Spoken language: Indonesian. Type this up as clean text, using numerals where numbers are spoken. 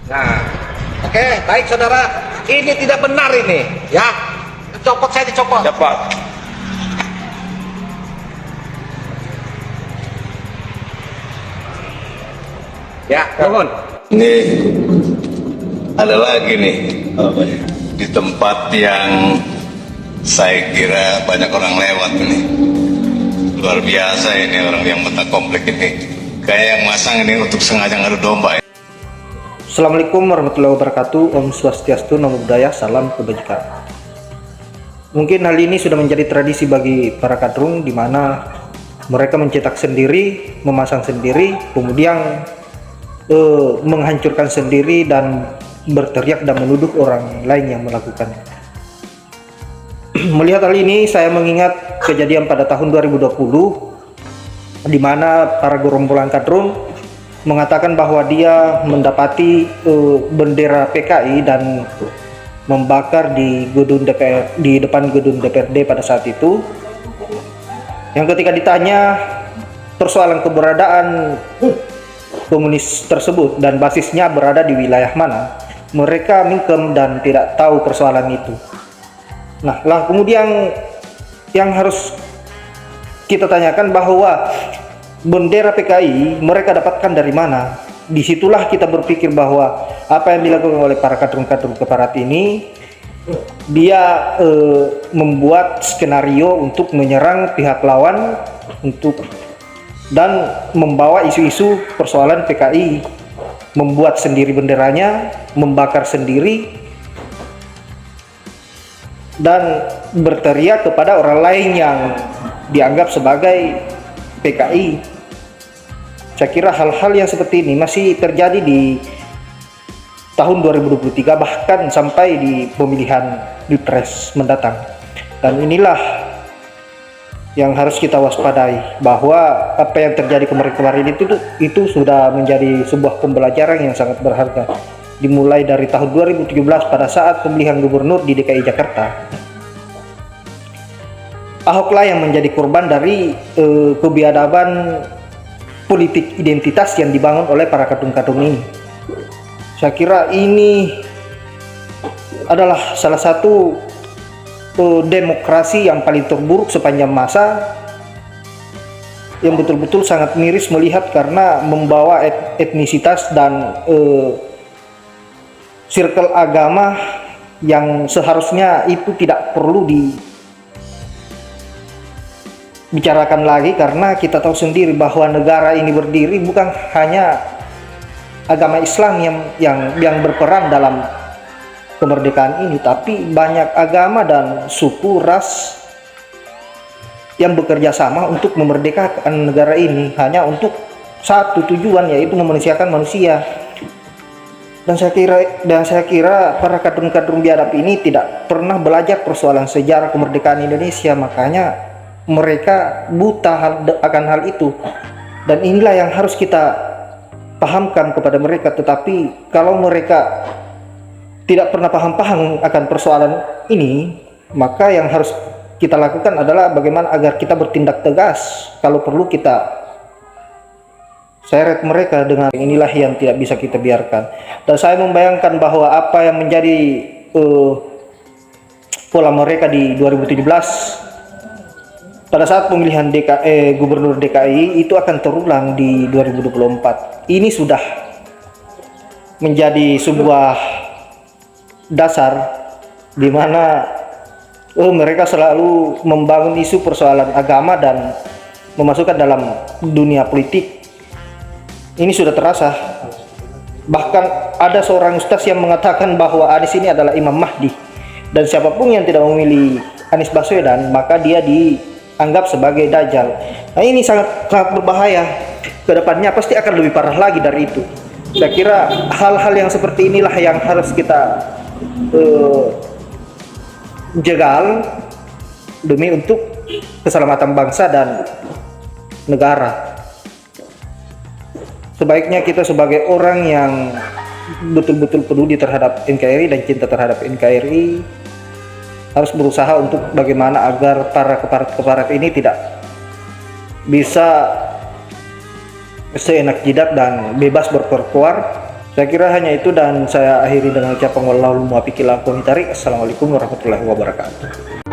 Nah, oke, baik saudara, ini tidak benar ini, ya. Copot, saya dicopot. Cepat. Ya, mohon. Ini ada lagi nih di tempat yang saya kira banyak orang lewat ini. Luar biasa ini orang yang mata komplek ini. Kayak yang masang ini untuk sengaja ngadu domba. Assalamualaikum warahmatullahi wabarakatuh. Om Swastiastu, Namo Buddhaya, salam kebajikan. Mungkin hal ini sudah menjadi tradisi bagi para kadrung, di mana mereka mencetak sendiri, memasang sendiri, kemudian menghancurkan sendiri dan berteriak dan menuduh orang lain yang melakukannya. Melihat hal ini, saya mengingat kejadian pada tahun 2020, di mana para gerombolan kadrun mengatakan bahwa dia mendapati bendera PKI dan membakar di gedung DPR, di depan gedung DPRD pada saat itu. Yang ketika ditanya persoalan keberadaan komunis tersebut dan basisnya berada di wilayah mana, mereka mingkem dan tidak tahu persoalan itu. Nah, lah kemudian yang harus kita tanyakan bahwa bendera PKI mereka dapatkan dari mana? Disitulah kita berpikir bahwa apa yang dilakukan oleh para kadrun-kadrun keparat ini, dia membuat skenario untuk menyerang pihak lawan dan membawa isu-isu persoalan PKI, membuat sendiri benderanya, membakar sendiri, dan berteriak kepada orang lain yang dianggap sebagai PKI. Saya kira hal-hal yang seperti ini masih terjadi di tahun 2023, bahkan sampai di pemilihan Pilpres mendatang. Dan inilah yang harus kita waspadai, bahwa apa yang terjadi kemarin-kemarin itu sudah menjadi sebuah pembelajaran yang sangat berharga. Dimulai dari tahun 2017 pada saat pemilihan gubernur di DKI Jakarta. Ahoklah yang menjadi korban dari kebiadaban politik identitas yang dibangun oleh para kadrun-kadrun ini. Saya kira ini adalah salah satu demokrasi yang paling terburuk sepanjang masa, yang betul-betul sangat miris melihat karena membawa etnisitas dan circle agama yang seharusnya itu tidak perlu dibicarakan lagi, karena kita tahu sendiri bahwa negara ini berdiri bukan hanya agama Islam yang berperan dalam kemerdekaan ini, tapi banyak agama dan suku ras yang bekerja sama untuk memerdekakan negara ini hanya untuk satu tujuan, yaitu memanusiakan manusia. Dan saya kira para kadrun-kadrun biadab ini tidak pernah belajar persoalan sejarah kemerdekaan Indonesia, makanya mereka buta akan hal itu. Dan inilah yang harus kita pahamkan kepada mereka. Tetapi kalau mereka tidak pernah paham akan persoalan ini, maka yang harus kita lakukan adalah bagaimana agar kita bertindak tegas. Kalau perlu kita seret mereka, dengan inilah yang tidak bisa kita biarkan. Dan saya membayangkan bahwa apa yang menjadi pola mereka di 2017 pada saat pemilihan gubernur DKI itu akan terulang di 2024. Ini sudah menjadi sebuah dasar di mana mereka selalu membangun isu persoalan agama dan memasukkan dalam dunia politik. Ini sudah terasa. Bahkan ada seorang ustaz yang mengatakan bahwa Anies ini adalah Imam Mahdi, dan siapapun yang tidak memilih Anies Baswedan maka dia dianggap sebagai Dajjal. Nah, ini sangat berbahaya. Kedepannya pasti akan lebih parah lagi dari itu. Saya kira hal-hal yang seperti inilah yang harus kita jegal demi untuk keselamatan bangsa dan negara. Sebaiknya kita sebagai orang yang betul-betul peduli terhadap NKRI dan cinta terhadap NKRI harus berusaha untuk bagaimana agar para keparat-keparat ini tidak bisa seenak jidat dan bebas berkoar Saya kira hanya itu, dan saya akhiri dengan ucapan wallahu muwaffiq ila aqwamit thoriq. Assalamualaikum warahmatullahi wabarakatuh.